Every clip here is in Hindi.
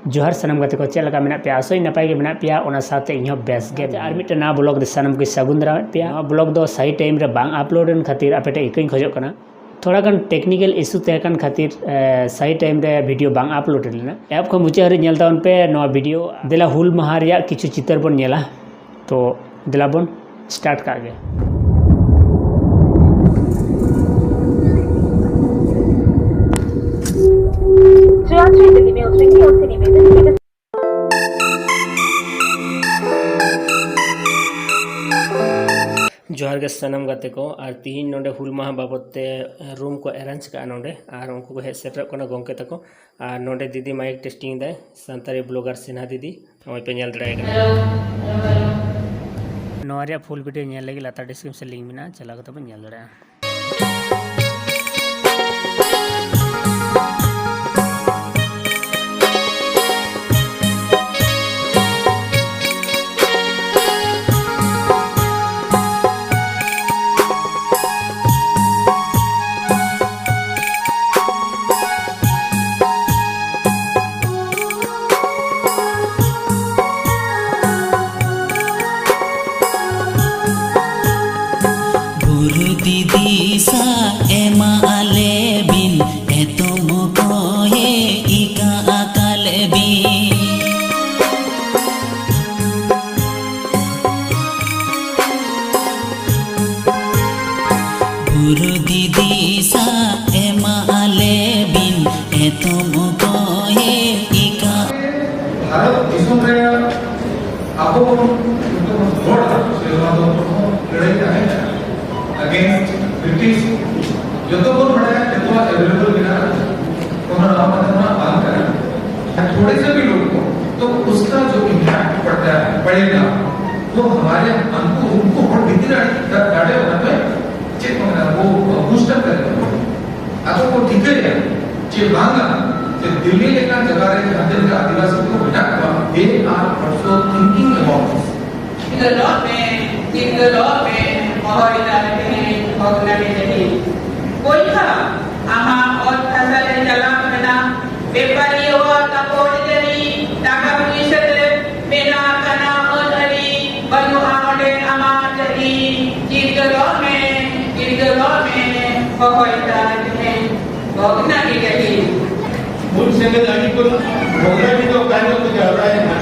जोहार सनम गाते को चेक लगा मेना पे आसोई नपाय गे मेना पे ओना साथे इहो बेस गे आर मिटे ना ब्लॉग रे सनम को सागुन दाराम पे ना ब्लॉग दो सही टाइम रे बांग अपलोडन खातिर आपेटे इकई खोजो कना थोड़ा गन टेक्निकल इशू तहकन खातिर सही टाइम रे वीडियो बांग अपलोड लेना ऐप को मुचे हरि नेलता उन पे नो वीडियो देला हुल माहा रिया किछु चित्र बन नेला तो देला बन स्टार्ट का गे जोहार गे सनम गाते को और तीन नोडे हुल माहा बाबते रूम को अरेंज का नोडे और उनको को हेड सेटअप करना गोंके तको और नोडे दीदी माइक टेस्टिंग दे संतारी ब्लॉगर सिन्हा दीदी ओय पे नेल दड़ाय गना नोरिया फुल वीडियो नेल लगी लाता डिस्क्रिप्शन लिंक मेना चला को तब नेल दड़ाय दीदी सा एमा आले बिन एतो मोको हे इका आकाल बिन गुरु दीदी सा एमा आले बिन एतो मोको हे इका भारत दिसुम रे आबो थोड़ा लड़ाई है अगेंस्ट ब्रिटिश जो तो बहुत बड़ा है जो तो अवेलेबल बिना उन्होंने नाम बांध करा थोड़े से भी लोग को तो उसका जो इम्पैक्ट पड़ता है पड़ेगा वो हमारे हमको उनको बहुत भीतर डाले होना पे चेक होना वो बूस्ट अप करेगा अब वो ठीक है जे मांगा जे दिल्ली लेकर जगह रे जहां का आदिवासी को बिना they are also thinking about in the law में और इलाके ऑर्गेनाइजेशन कोई था आमा और फसल चला बना व्यापारी हुआ तपोड़ जरी टाका पुलिस मेरा कना और हरी बनु आमडे आमा जरी in the law में और इलाके ऑर्गेनाइजेशन मूल संगत आदि को भोगना भी तो कार्य को जा रहा है ना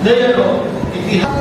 ले लो इतिहास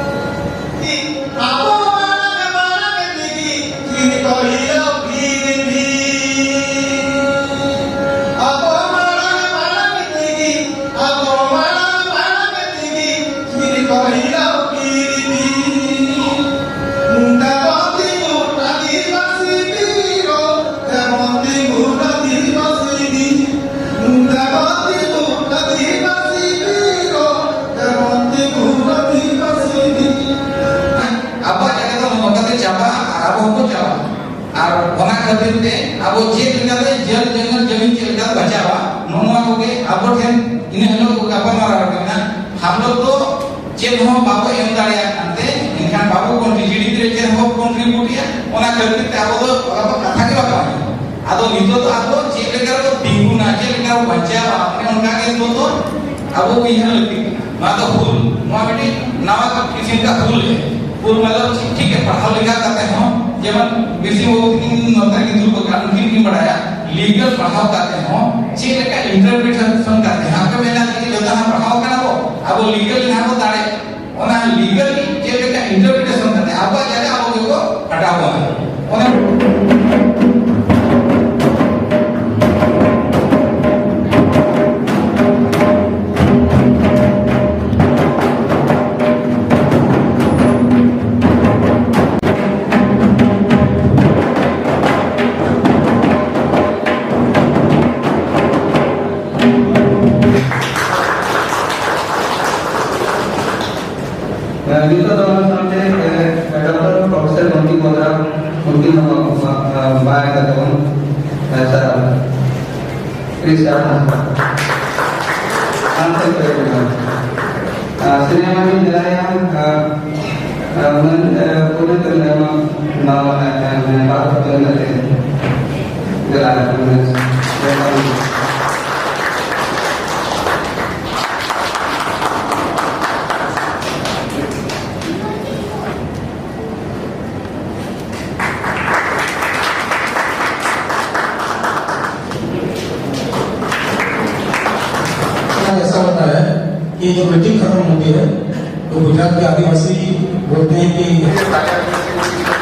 अब चेक लेते जल जंगल जमीन चेक लेते बचावा नोनवा को के अब ठेन इन हलो को गपा मारा करना हम लोग तो चेक हो बाबू एम दाड़िया अंते इनखान बाबू कंट्रीब्यूट रे चेक हो कंट्रीब्यूट या ओना करते ते अब तो कथा के बाबा आदो नितो तो आदो चेक लेकर तो बिंगु ना चेक लेकर बचावा अपने उनका के तो अब वो यहां लगती ना तो फूल ना बेटी नावा का किसी का फूल है फूल मतलब ठीक है पढ़ा लिखा करते हो जब बेसी वो नौकर की दूर को कानून की बढ़ाया लीगल पढ़ाओ करते हो चेक का इंटरप्रिटेशन करते हैं आपका मेला कि जो तना पढ़ाओ करना वो अब लीगल ना को दाड़े ओना लीगल चेक का इंटरप्रिटेशन करते हैं अब जगह आप को हटाओ ओना Dito teman sampai Dr. Profesor Monty Modra mungkin baik atau saya Krista Antek sinema ini jalan punya terlama nama Barat Jalan jalan ये जो मीटिंग खत्म होती है तो गुजरात के आदिवासी बोलते हैं कि